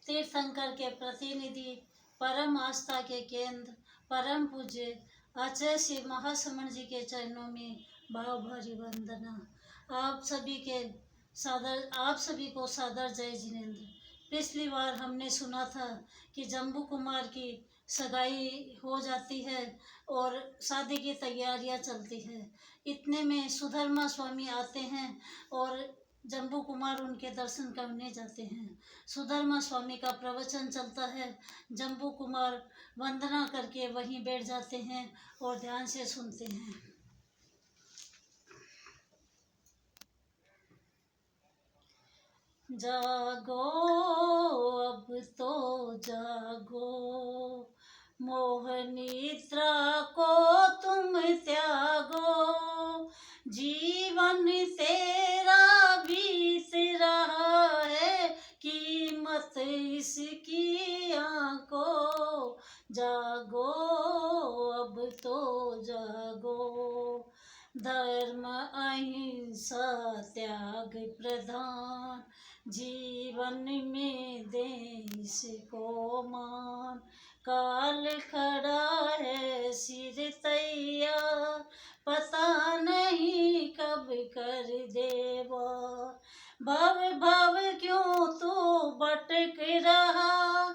तीर्थंकर के प्रतिनिधि, परम आस्था के केंद्र, परम पूज्य आचार्य श्री महासमण जी के चरणों में भाव भरी वंदना। आप सभी को सादर जय जिनेन्द्र। पिछली बार हमने सुना था कि जम्बू कुमार की सगाई हो जाती है और शादी की तैयारियां चलती है। इतने में सुधर्मा स्वामी आते हैं और जम्बू कुमार उनके दर्शन करने जाते हैं। सुधर्मा स्वामी का प्रवचन चलता है। जम्बू कुमार वंदना करके वहीं बैठ जाते हैं और ध्यान से सुनते हैं। जागो अब तो जागो, मोह निद्रा को तुम त्यागो, जीवन तेरा बीत रहा है, कीमत इसकी आंखों। जागो अब तो जागो, धर्म अहिंसा त्याग प्रधान, जीवन में देश को मान। काल खड़ा है सिर तैयार, पता नहीं कब कर देवा। भव भव क्यों तू भटक रहा,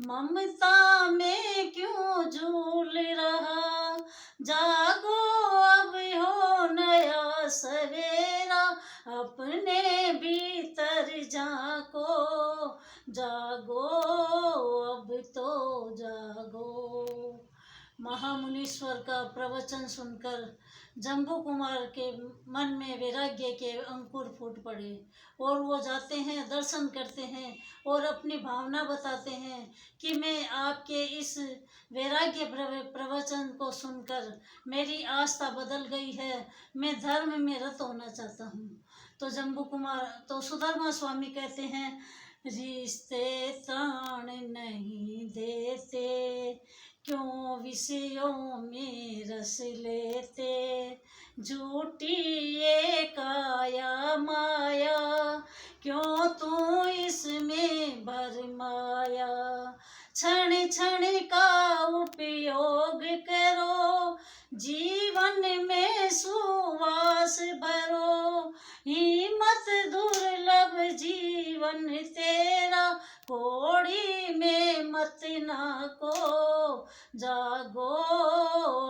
ममता में क्यों झूल रहा। जागो अब हो नया सवेरा, अपने भीतर झांको। जागो अब तो जागो। महामुनीश्वर का प्रवचन सुनकर जम्बू कुमार के मन में वैराग्य के अंकुर फूट पड़े और वो जाते हैं, दर्शन करते हैं और अपनी भावना बताते हैं कि मैं आपके इस वैराग्य प्रवचन को सुनकर मेरी आस्था बदल गई है, मैं धर्म में रत होना चाहता हूँ। तो सुधर्मा स्वामी कहते हैं, रिश्ते त्राण नहीं देते, क्यों विषयों में रस लेते। झूठी ये काया माया, क्यों तू इसमें भरमाया। क्षण क्षण का उपयोग करो, जीवन में सुवास भरो। हिम्मत दुर्लभ जीवन तेरा, कोड़ी में मत नाको। जागो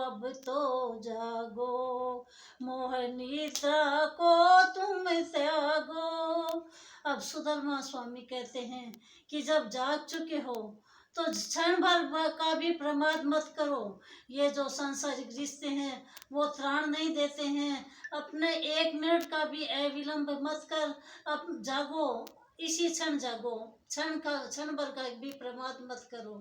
अब तो जागो, मोह निद्रा को तुम त्यागो। अब सुधर्मा स्वामी कहते हैं कि जब जाग चुके हो तो क्षण भर का भी प्रमाद मत करो। ये जो सांसारिक रिश्ते हैं वो त्राण नहीं देते हैं। अपने 1 मिनट का भी अविलंब मत कर, अब जागो, इसी क्षण जागो, क्षण भर का भी प्रमाद मत करो।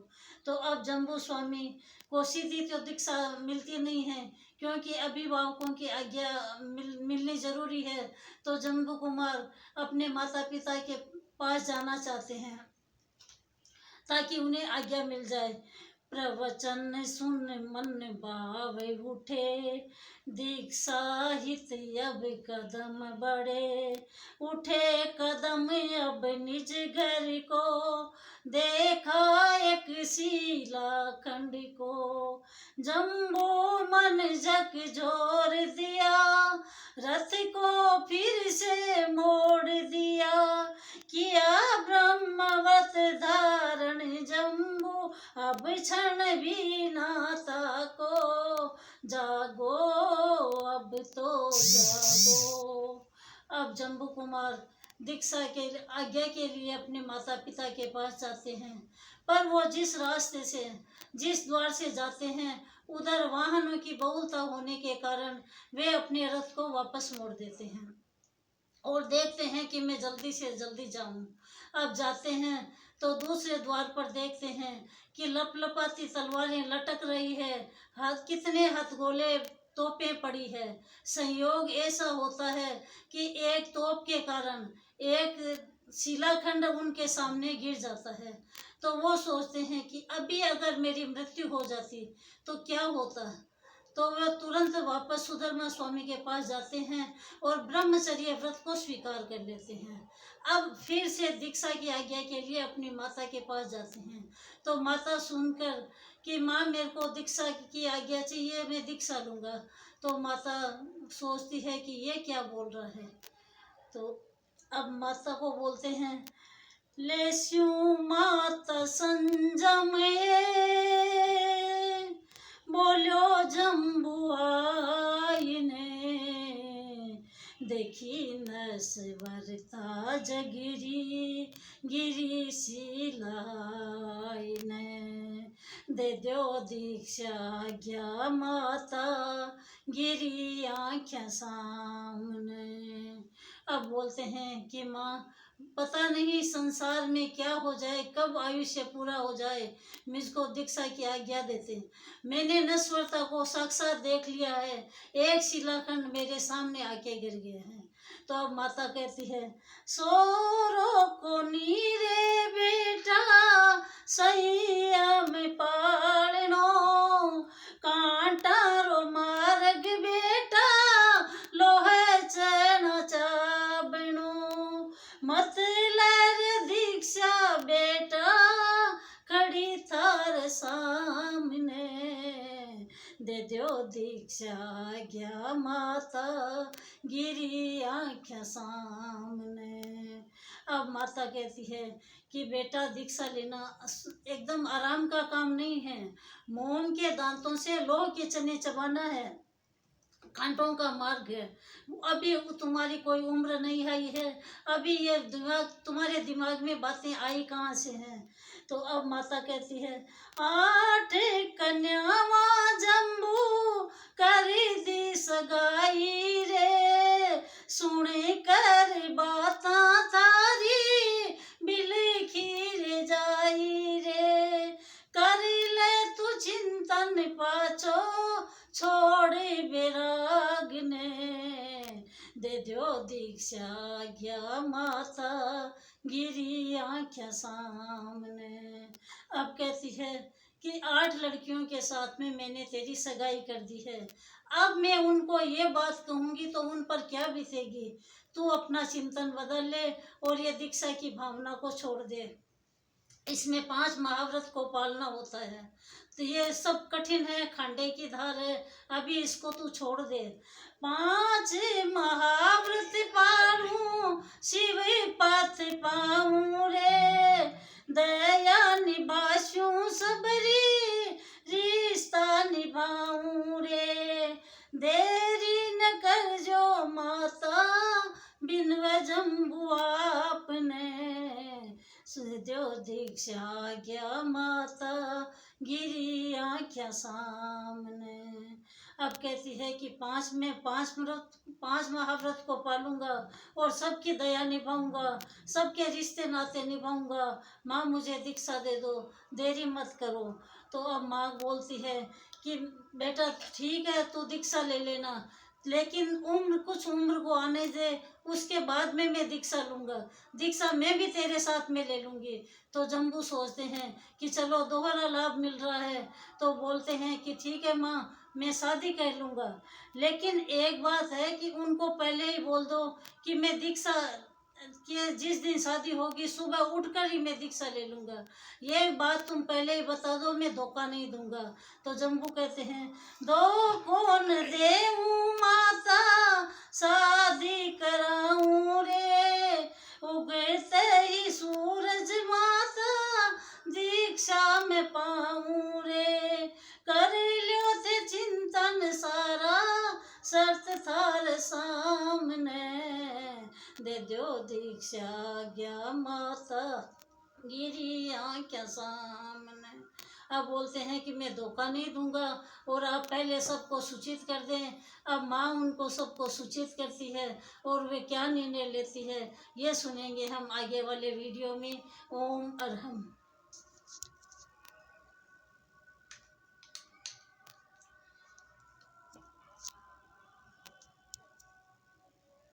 तो अब जम्बू स्वामी को सीधी तो दीक्षा मिलती नहीं है, क्योंकि अभिभावकों की आज्ञा मिलनी जरूरी है। तो जम्बू कुमार अपने माता पिता के पास जाना चाहते हैं ताकि उन्हें आज्ञा मिल जाए। प्रवचन सुन मन भाव उठे, दीक्षा हित अब कदम बढ़े। उठे कदम अब निज घर को, देखा एक शिलाखंड को। जम्बू मन झक झोर दिया, रथ को फिर से मोड़ दिया। किया ब्रह्मवत धारण जम्बू, अब क्षण भी ना ताको। जागो अब तो जागो। अब जम्बू कुमार दीक्षा के आज्ञा के लिए अपने माता पिता के पास जाते हैं, पर वो जिस द्वार से जाते हैं उधर वाहनों की बहुलता होने के कारण वे अपने रथ को वापस मोड़ देते हैं और देखते हैं कि मैं जल्दी से जल्दी जाऊं। अब जाते हैं तो दूसरे द्वार पर देखते हैं कि लपलपाती तलवारें लटक रही है, कितने हथगोले तोपें पड़ी है। संयोग ऐसा होता है कि एक तोप के कारण एक शिलाखंड उनके सामने गिर जाता है। तो वो सोचते हैं कि अभी अगर मेरी मृत्यु हो जाती तो क्या होता। तो वे तुरंत वापस सुधर्मा स्वामी के पास जाते हैं और ब्रह्मचर्य व्रत को स्वीकार कर लेते हैं। अब फिर से दीक्षा की आज्ञा के लिए अपनी माता के पास जाते हैं। तो माता सुनकर कि माँ मेरे को दीक्षा की आज्ञा चाहिए, मैं दीक्षा लूँगा, तो माता सोचती है कि ये क्या बोल रहा है। तो अब माता को बोलते हैं, लेस्यू माता संजमये बोलो जम्बुआई ने, देखी नसवरता जगिरी गिरी सिलाई ने, दे दो दीक्षा ज्ञा माता गिरी आँखें सामने। अब बोलते हैं कि माँ पता नहीं संसार में क्या हो जाए, कब आयुष्य पूरा हो जाए, मुझको दीक्षा की आज्ञा देते। मैंने नश्वरता को साक्षात देख लिया है, एक शिलाखंड मेरे सामने आके गिर गया है। तो अब माता कहती है, सोरो को नीरे बेटा सैया में पालनो, कांटा रो मार्ग बेटा लोहे चैन चाबनो, मत लर दीक्षा बेटा खड़ी थार सामने, दे दो दीक्षा ज्ञा माता गिरी आँखें सामने। अब माता कहती है कि बेटा दीक्षा लेना एकदम आराम का काम नहीं है, मोम के दांतों से लोह के चने चबाना है, कांटों का मार्ग है। अभी तुम्हारी कोई उम्र नहीं आई है, अभी ये तुम्हारे दिमाग में बातें आई कहाँ से हैं। तो अब माता कहती है, 8 कन्यावा जम्बू करी दी सगाई रे, सुने कर बाता थारी बिलखी रे जाई रे, कर ले तू चिंतन पाछो छोड़ विराग ने, दे दो दीक्षा ज्ञा माता गिरी आँखें सामने। अब कहती है कि 8 लड़कियों के साथ में मैंने तेरी सगाई कर दी है, अब मैं उनको ये बात कहूँगी तो उन पर क्या बीतेगी। तू अपना चिंतन बदल ले और ये दीक्षा की भावना को छोड़ दे। इसमें 5 महाव्रत को पालना होता है, तो ये सब कठिन है, खांडे की धार है, अभी इसको तू छोड़ दे। 5 महाव्रत पालूं शिव पथ पाऊं रे, दया निभाऊं सबरी रिश्ता निभाऊं रे, देरी न कर जो माता बिनव जम्बू आपने, दो दीक्षा ज्ञा माता गिरी आँखें सामने। अब कहती है कि 5 महाव्रत को पालूंगा और सबकी दया निभाऊंगा, सबके रिश्ते नाते निभाऊंगा, माँ मुझे दीक्षा दे दो, देरी मत करो। तो अब माँ बोलती है कि बेटा ठीक है तू दीक्षा ले लेना, लेकिन कुछ उम्र को आने दे, उसके बाद में मैं दीक्षा लूँगा, दीक्षा मैं भी तेरे साथ में ले लूँगी। तो जम्बू सोचते हैं कि चलो दोहरा लाभ मिल रहा है, तो बोलते हैं कि ठीक है माँ मैं शादी कर लूँगा, लेकिन एक बात है कि उनको पहले ही बोल दो कि मैं दीक्षा कि जिस दिन शादी होगी सुबह उठकर ही मैं दीक्षा ले लूँगा, ये बात तुम पहले ही बता दो, मैं धोखा नहीं दूंगा। तो जम्बू कहते हैं, दो कौन देऊं माता शादी कराऊं रे, उगते ही सूरज माता दीक्षा में पाऊं रे, कर लियो ते चिंतन सारा शर्त थार सामने, दे दो दीक्षा ज्ञा माता गिरी आँखें सामने। अब बोलते हैं कि मैं धोखा नहीं दूंगा और आप पहले सबको सूचित कर दें। अब माँ उनको सबको सूचित करती है और वे क्या निर्णय लेती है ये सुनेंगे हम आगे वाले वीडियो में। ओम अरहम।